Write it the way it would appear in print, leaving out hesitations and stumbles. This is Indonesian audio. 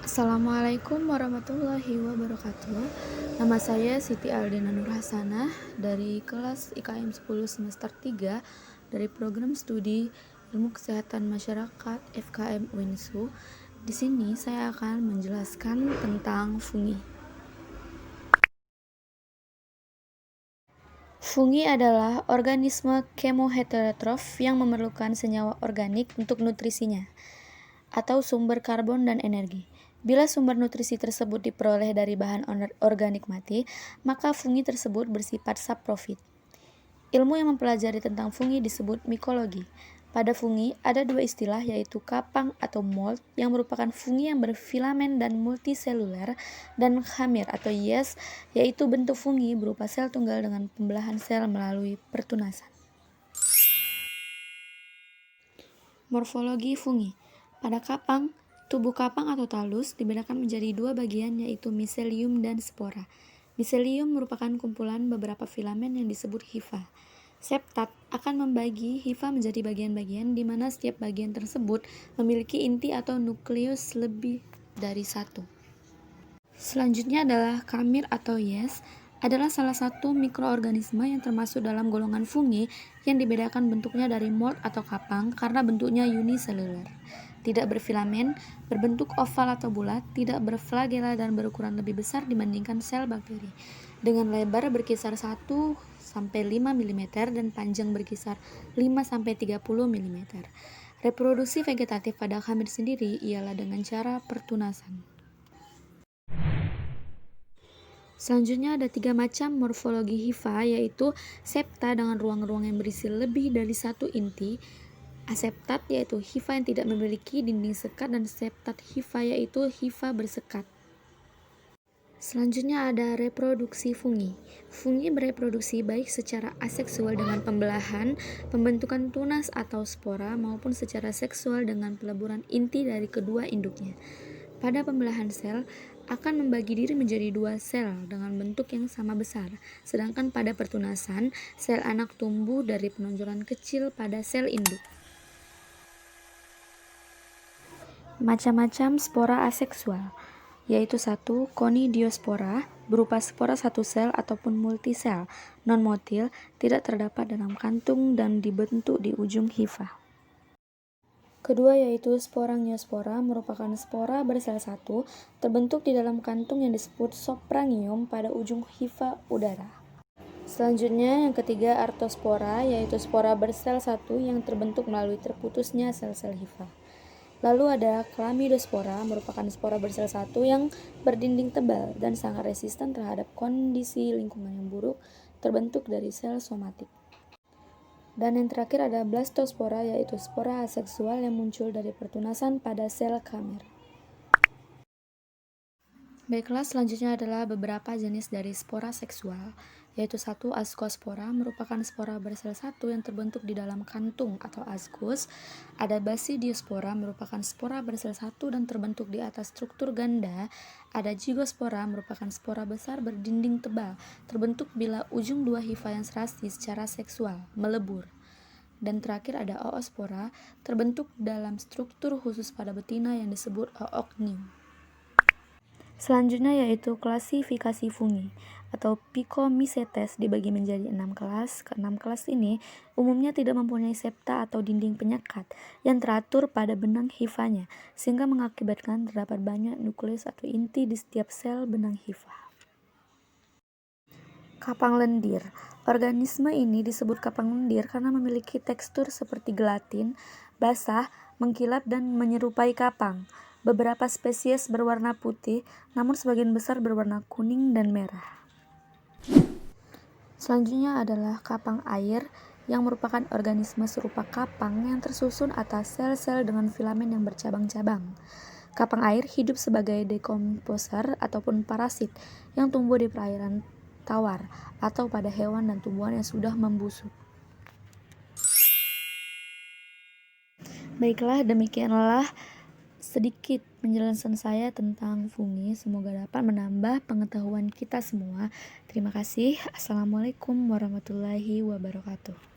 Assalamualaikum warahmatullahi wabarakatuh. Nama saya Siti Aldina Nurhasanah dari kelas IKM 10 semester 3 dari program studi Ilmu Kesehatan Masyarakat FKM UINSU. Di sini saya akan menjelaskan tentang fungi. Fungi adalah organisme kemoheterotrof yang memerlukan senyawa organik untuk nutrisinya, atau sumber karbon dan energi. Bila sumber nutrisi tersebut diperoleh dari bahan organik mati, maka fungi tersebut bersifat saprofit. Ilmu yang mempelajari tentang fungi disebut mikologi. Pada fungi ada dua istilah, yaitu kapang atau mold yang merupakan fungi yang berfilamen dan multiseluler, dan khamir atau yeast yaitu bentuk fungi berupa sel tunggal dengan pembelahan sel melalui pertunasan. Morfologi fungi. Pada kapang, tubuh kapang atau talus dibedakan menjadi dua bagian, yaitu miselium dan spora. Miselium merupakan kumpulan beberapa filamen yang disebut hifa. Septat akan membagi hifa menjadi bagian-bagian di mana setiap bagian tersebut memiliki inti atau nukleus lebih dari satu. Selanjutnya adalah kamir atau yeast, adalah salah satu mikroorganisme yang termasuk dalam golongan fungi yang dibedakan bentuknya dari mold atau kapang karena bentuknya uniseluler, tidak berfilamen, berbentuk oval atau bulat, tidak berflagela dan berukuran lebih besar dibandingkan sel bakteri, dengan lebar berkisar 1-5 mm dan panjang berkisar 5-30 mm. Reproduksi vegetatif pada kamir sendiri ialah dengan cara pertunasan. Selanjutnya ada 3 macam morfologi hifa, yaitu septa dengan ruang-ruang yang berisi lebih dari satu inti, aseptat yaitu hifa yang tidak memiliki dinding sekat, dan septat hifa yaitu hifa bersekat. Selanjutnya ada reproduksi fungi. Fungi bereproduksi baik secara aseksual dengan pembelahan, pembentukan tunas atau spora, maupun secara seksual dengan peleburan inti dari kedua induknya. Pada pembelahan sel akan membagi diri menjadi dua sel dengan bentuk yang sama besar, sedangkan pada pertunasan sel anak tumbuh dari penonjolan kecil pada sel induk. Macam-macam spora aseksual, yaitu 1. Conidiospora, berupa spora satu sel ataupun multisel, non-motil, tidak terdapat dalam kantung dan dibentuk di ujung hifa. Kedua yaitu sporangiospora, merupakan spora bersel satu, terbentuk di dalam kantung yang disebut soprangium pada ujung hifa udara. Selanjutnya yang ketiga artospora, yaitu spora bersel satu yang terbentuk melalui terputusnya sel-sel hifa. Lalu ada chlamydospora, merupakan spora bersel satu yang berdinding tebal dan sangat resisten terhadap kondisi lingkungan yang buruk, terbentuk dari sel somatik. Dan yang terakhir ada blastospora, yaitu spora aseksual yang muncul dari pertunasan pada sel kamir. Baiklah, selanjutnya adalah beberapa jenis dari spora seksual, yaitu 1. Ascospora, merupakan spora bersel satu yang terbentuk di dalam kantung atau ascus. Ada Basidiospora, merupakan spora bersel satu dan terbentuk di atas struktur ganda. Ada Zygospora, merupakan spora besar berdinding tebal, terbentuk bila ujung dua hifa yang serasi secara seksual melebur. Dan terakhir ada Oospora, terbentuk dalam struktur khusus pada betina yang disebut oocnium. Selanjutnya yaitu klasifikasi fungi atau Phycomycetes dibagi menjadi 6 kelas. Ke-6 kelas ini umumnya tidak mempunyai septa atau dinding penyekat yang teratur pada benang hifanya, sehingga mengakibatkan terdapat banyak nukleus atau inti di setiap sel benang hifa. Kapang lendir. Organisme ini disebut kapang lendir karena memiliki tekstur seperti gelatin, basah, mengkilap dan menyerupai kapang. Beberapa spesies berwarna putih, namun sebagian besar berwarna kuning dan merah. Selanjutnya adalah kapang air, yang merupakan organisme serupa kapang yang tersusun atas sel-sel dengan filamen yang bercabang-cabang. Kapang air hidup sebagai dekomposer ataupun parasit yang tumbuh di perairan tawar atau pada hewan dan tumbuhan yang sudah membusuk. Baiklah, demikianlah sedikit penjelasan saya tentang fungi. Semoga dapat menambah pengetahuan kita semua. Terima kasih. Assalamualaikum warahmatullahi wabarakatuh.